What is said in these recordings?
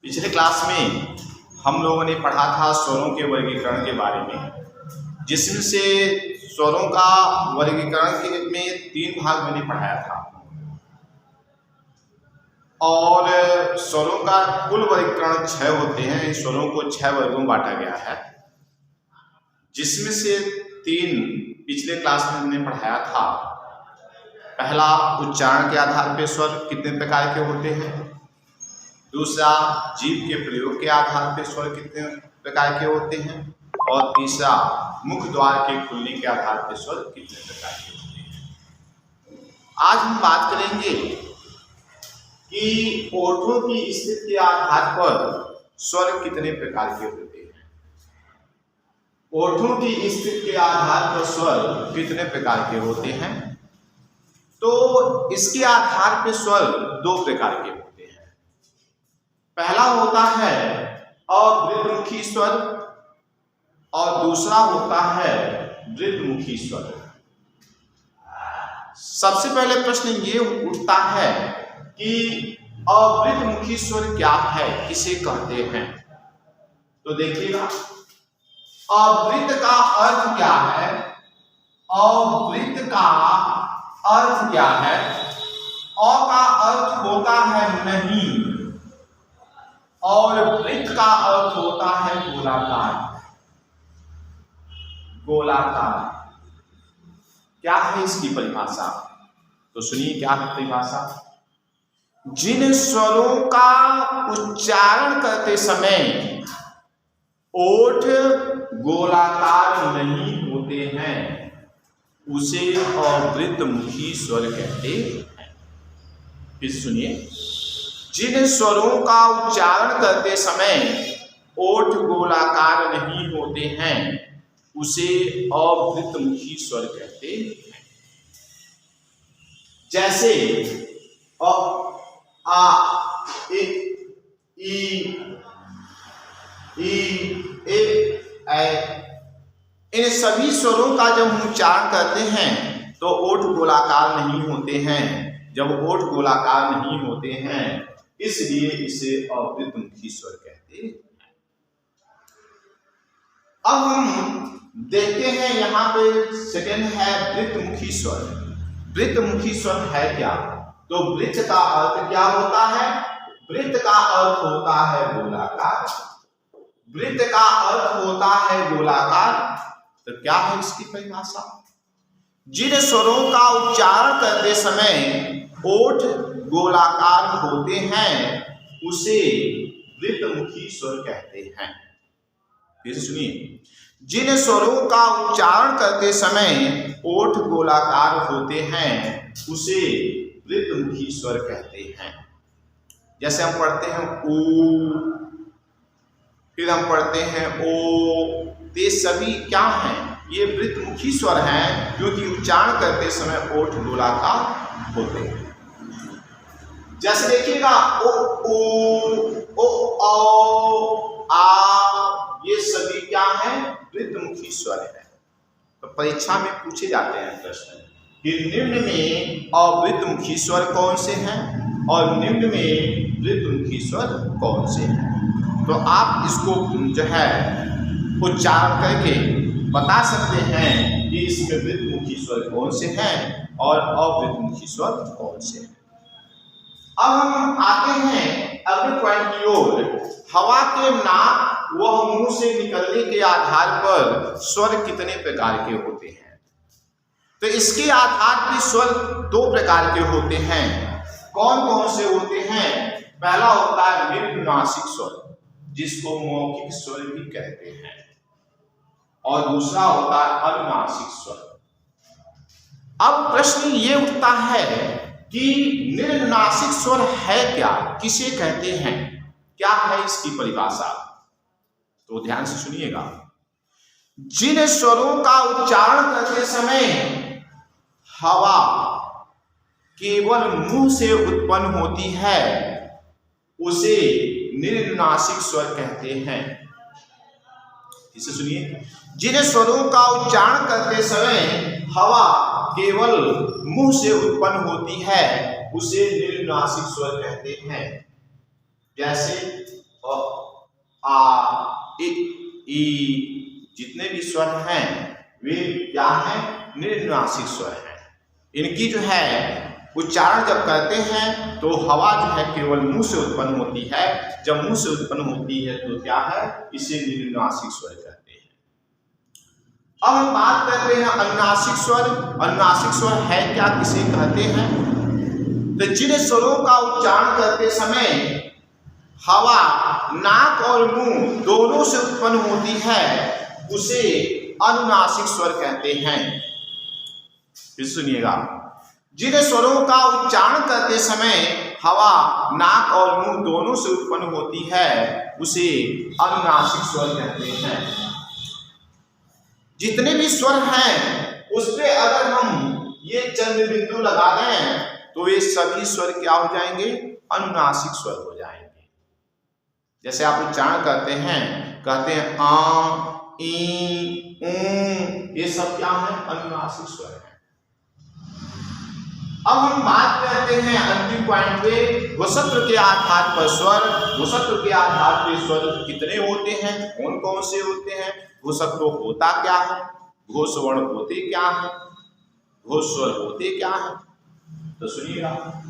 पिछले क्लास में हम लोगों ने पढ़ा था स्वरों के वर्गीकरण के बारे में, जिसमें से स्वरों का वर्गीकरण में 3 भाग मैंने पढ़ाया था और स्वरों का कुल वर्गीकरण 6 होते हैं। इन स्वरों को 6 वर्गों में बांटा गया है, जिसमें से 3 पिछले क्लास में हमने पढ़ाया था। पहला, उच्चारण के आधार पर स्वर कितने प्रकार के होते हैं। दूसरा, जीभ के प्रयोग के आधार पर स्वर कितने प्रकार के होते हैं। और तीसरा, मुख द्वार के खुलने के आधार पर स्वर कितने प्रकार के होते हैं। आज हम बात करेंगे कि ओठों की स्थिति के आधार पर स्वर कितने प्रकार के होते हैं। ओठों की स्थिति के आधार पर स्वर कितने प्रकार के होते हैं। तो इसके आधार पर स्वर 2 प्रकार के होते हैं। पहला होता है अवृतमुखी स्वर और दूसरा होता है वृद्धमुखी स्वर। सबसे पहले प्रश्न ये उठता है कि अवृतमुखी स्वर क्या है, किसे कहते हैं। तो देखिएगा, अवृत का अर्थ क्या है। अवृत का अर्थ क्या है। अ का अर्थ होता है नहीं और वृत्त का अर्थ होता है गोलाकार। गोलाकार क्या है इसकी परिभाषा, तो सुनिए क्या है परिभाषा। जिन स्वरों का उच्चारण करते समय ओठ गोलाकार नहीं होते हैं उसे अवृतमुखी स्वर कहते हैं। फिर सुनिए, जिन स्वरों का उच्चारण करते समय ओठ गोलाकार नहीं होते हैं उसे अवृतमुखी स्वर कहते हैं। जैसे अ, आ, इ, ए, ऐ। इन सभी स्वरों का जब हम उच्चारण करते हैं तो ओठ गोलाकार नहीं होते हैं। जब ओठ गोलाकार नहीं होते हैं इसलिए इसे अवृतमुखी स्वर कहते हैं। अब हम देखते हैं, यहाँ पे सेकंड है वृद्धमुखी स्वर। वृद्धमुखी स्वर है क्या। तो वृत्त का अर्थ क्या होता है। वृत्त का अर्थ होता है गोलाकार। वृत्त का अर्थ होता है गोलाकार। तो क्या है इसकी परिभाषा। जिन स्वरों का उच्चारण करते समय ओठ गोलाकार होते हैं उसे वृद्धमुखी स्वर कहते हैं। फिर सुनिए, जिन स्वरों का उच्चारण करते समय ओठ गोलाकार होते हैं उसे वृद्धमुखी स्वर कहते हैं। जैसे हम पढ़ते हैं ऊ, फिर हम पढ़ते हैं ओ। ये सभी क्या हैं, ये वृद्धमुखी स्वर हैं क्योंकि उच्चारण करते समय ओठ गोलाकार होते हैं। जैसे देखिएगा ओ, ओ, औ, आ, ये सभी क्या हैं, वृद्धमुखी स्वर है। तो परीक्षा में पूछे जाते हैं प्रश्न कि निम्न में अवृद्धमुखी स्वर कौन से हैं और निम्न में वृद्धमुखी स्वर कौन से हैं। तो आप इसको जो है उच्चारण करके बता सकते हैं कि इसमें वृद्धमुखी स्वर कौन से हैं और अवृद्धमुखी स्वर कौन से हैं। अब हम आते हैं अगले पॉइंट की ओर। हवा के नाक व मुंह से निकलने के आधार पर स्वर कितने प्रकार के होते हैं। तो इसके आधार पर स्वर 2 प्रकार के होते हैं। कौन कौन से होते हैं। पहला होता है निम्ननासिक स्वर, जिसको मौखिक स्वर भी कहते हैं, और दूसरा होता है अनुनासिक स्वर। अब प्रश्न ये उठता है कि निम्ननासिक स्वर है क्या, किसे कहते हैं, क्या है इसकी परिभाषा। तो ध्यान से सुनिएगा। जिन स्वरों का उच्चारण करते समय हवा केवल मुंह से उत्पन्न होती है उसे निम्ननासिक स्वर कहते हैं। इसे सुनिए, जिन स्वरों का उच्चारण करते समय हवा केवल मुंह से उत्पन्न होती है उसे निम्ननासिक स्वर कहते हैं। जैसे ई जितने भी स्वर हैं वे क्या हैं? निरनुनासिक स्वर हैं। इनकी जो है उच्चारण जब करते हैं तो हवा जो है केवल मुंह से उत्पन्न होती है। जब मुंह से उत्पन्न होती है तो क्या है? इसे निरनुनासिक स्वर कहते हैं। अब हम बात करते हैं अनुनासिक स्वर। अनुनासिक स्वर है क्या, किसे कहते हैं? तो जिन स्वरों का उच्चारण करते समय हवा नाक और मुंह दोनों से उत्पन्न होती है उसे अनुनासिक स्वर कहते हैं। फिर सुनिएगा, जिन स्वरों का उच्चारण करते समय हवा नाक और मुंह दोनों से उत्पन्न होती है उसे अनुनासिक स्वर कहते हैं। जितने भी स्वर हैं उस पे अगर हम ये चंद्र बिंदु लगा दें तो ये सभी स्वर क्या हो जाएंगे? अनुनासिक स्वर हो जाएंगे। जैसे आप उच्चारण करते हैं, कहते हैं आ, ई, ऊ, ये सब क्या है? अनुनासिक स्वर है। अब हम बात करते हैं अंतिम पॉइंट पे, घोषत्व के आधार पर स्वर। घोषत्व के आधार पर स्वर कितने होते हैं, कौन कौन से होते हैं, घोषत्व होता क्या है, घोष वर्ण होते क्या है, घोष स्वर होते क्या है? तो सुनिएगा,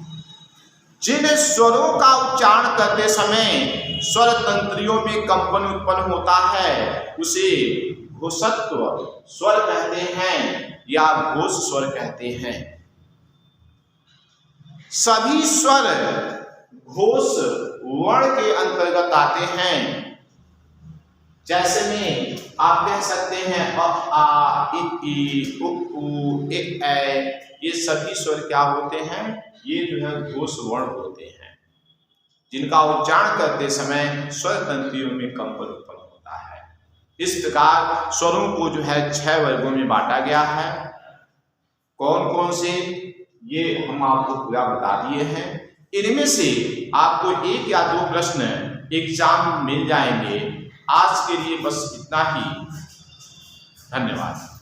जिन स्वरों का उच्चारण करते समय स्वर तंत्रियों में कंपन उत्पन्न होता है उसे घोषत्व स्वर कहते हैं या घोष स्वर कहते हैं। सभी स्वर घोष वर्ण के अंतर्गत आते हैं। जैसे में आप कह सकते हैं अ, आ, इ, उ, ए, ऐ, ये सभी स्वर क्या होते हैं? ये जो है घोष वर्ण होते हैं जिनका उच्चारण करते समय स्वर तंत्रियों में कंपन उत्पन्न होता है। इस प्रकार स्वरों को जो है 6 वर्गों में बांटा गया है। कौन कौन से, ये हम आपको पूरा बता दिए हैं। इनमें से आपको 1 या 2 प्रश्न एग्जाम में मिल जाएंगे। आज के लिए बस इतना ही। धन्यवाद।